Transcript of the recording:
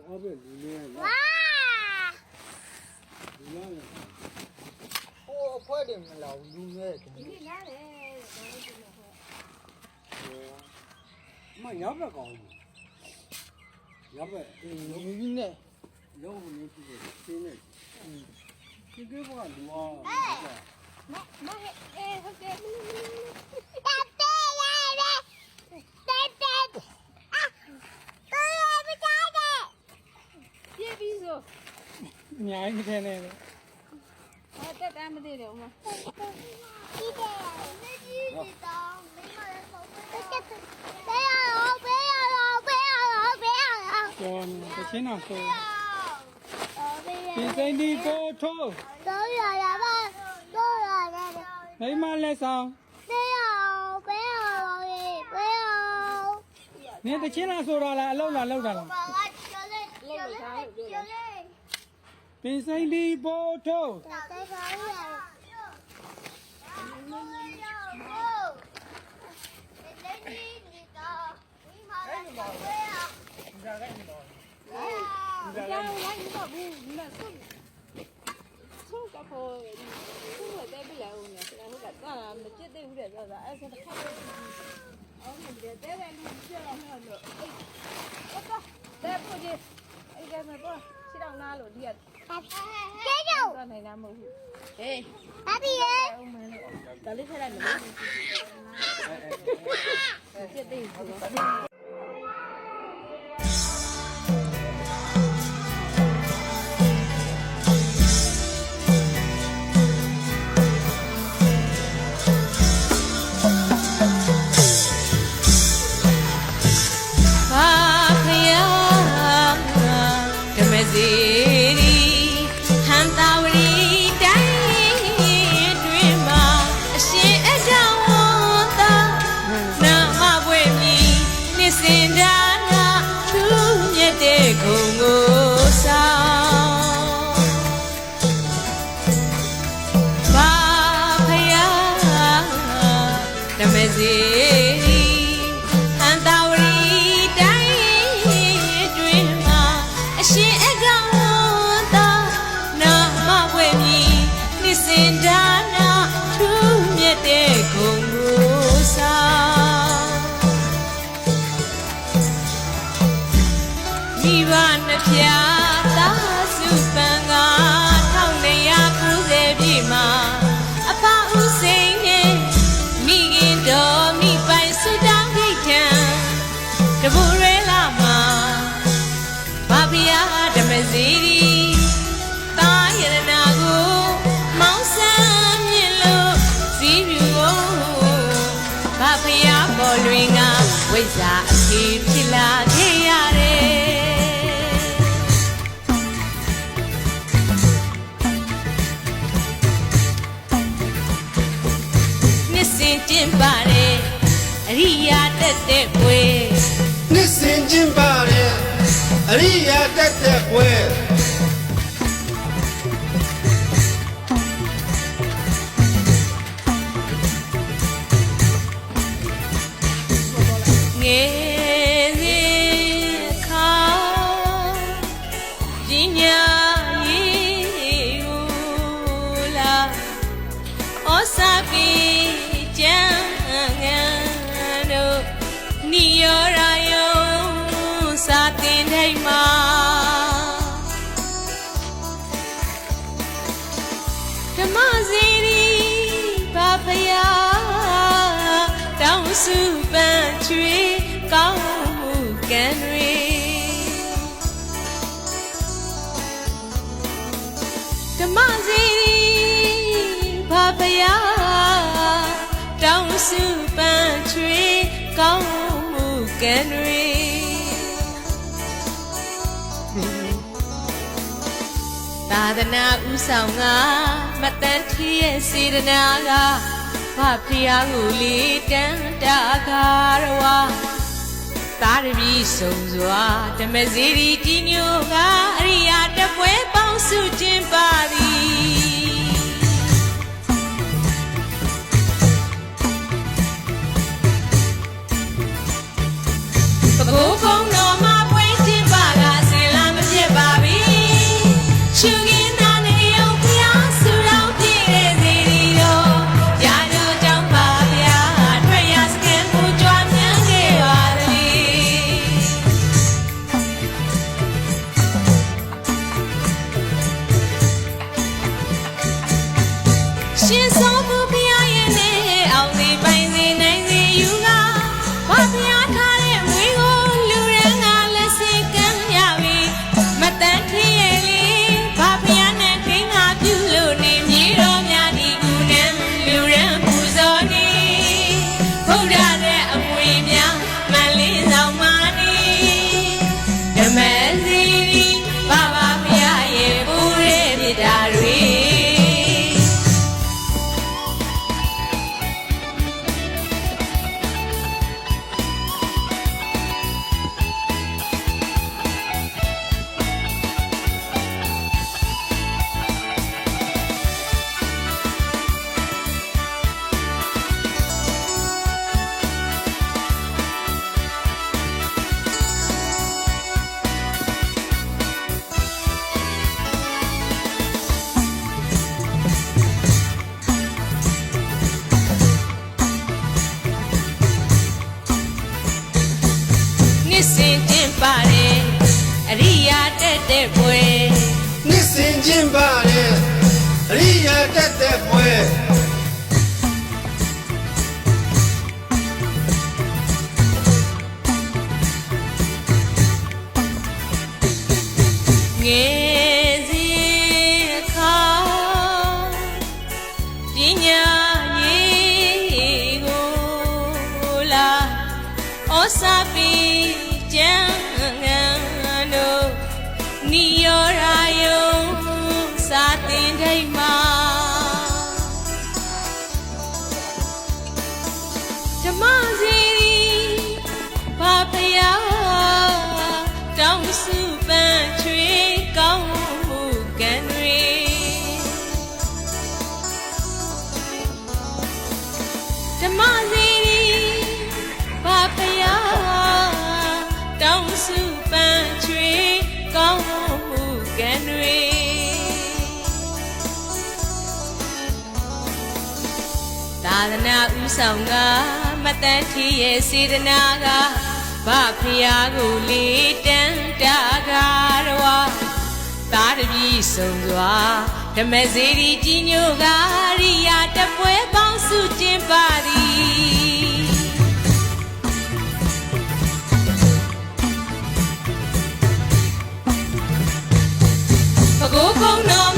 ပဲလူနေဝါလူလာလေဟိုအဖွဲတယ်မလားလူနေတယ်ဒီနေ့လားလေမရောက်တော့ကောင်းရောက်ပဲလူကြီးနဲ့လုံးဝနေပြီရှင်းနေဒီကေဘောကလူအောင်မဟုတ်ကဲ့ညာကြီးထဲနေတယ်တက်တမ်းမသိတယ်ဦးမဒီတယ်နေကြီးတောင်းမိမလည်းဆုံးဘေးရကျော်တချင်းအောင်ဆိုဒီစိမ့်ဒီကိုထိုးတော့ရပါတော့ရတယ်မိမလည်းဆောင်ဘေးရနေတချင်းအောင်ဆိုတော့လားအလုံးလားလောက်တာလားပင်စိမ့်ဒီပို့ထုတ်နိုင်လားမဟုတ်ဘူးဟေးဘာပြီလဲဒါလေးထည့်လိုက်မယ်ပြည့်သေးဘူးဝိဇ္ဇာအဖြစ်ဖြစ်လာခဲ့ရတယ်နှစ်စဉ်ကျင်းပါတဲ့အရိယာတက်တဲ့ပွဲနှစ်စဉ်ကျင်းပါတဲ့အရိယာတက်တဲ့ပွဲစုပန်းချွေကောင်းမှုကံတွေဓမ္မစီဘာဖယားတောင်းစုပန်းချွေကောင်းမှုကံတွေသာသနာဥဆောင်ကမတန်ထီရဲ့စေတနာကဘာဖျားကိုလေးတန်းတာကားရဝသာရမီဆုံးစွာဓမ္မစီရီကြီးညိုကအရိယာတပွဲပေါင်းစုခြင်းပါသည်ပကိုးကုန်းတော်မှာပွဲခြင်းပါကဆင်လာမ တဲ့ပွဲ နှစ်စဉ်ကျင်းပတဲ့အရိယာတက်တဲ့ပွဲ ငယ်စဉ်အခါပညာရေးကိုလာဩစာပေကျမ်းငန်းတို့နိယောရာယုံစာသင်ထိတ်မှာဓမ္မစီရီဘာဖယားတောင်းစုပန်းချွေကောင်းမှုကံတွေဓမ္မစီရီဘာဖယားတောင်းစုပန်းချွေကောင်းမှုကံတွေသာသနာဥဆောင်ကမတန်ထီရဲ့စေတနာကဗဖယားကိုလေးတန်းတာကားတော်သာတပည့်ဆုံးစွာဓမ္မစေရီကြီးညိုကရိယာတပွဲပေါင်းစုကျင်းပသည်ဘကိုးကုန်းတော်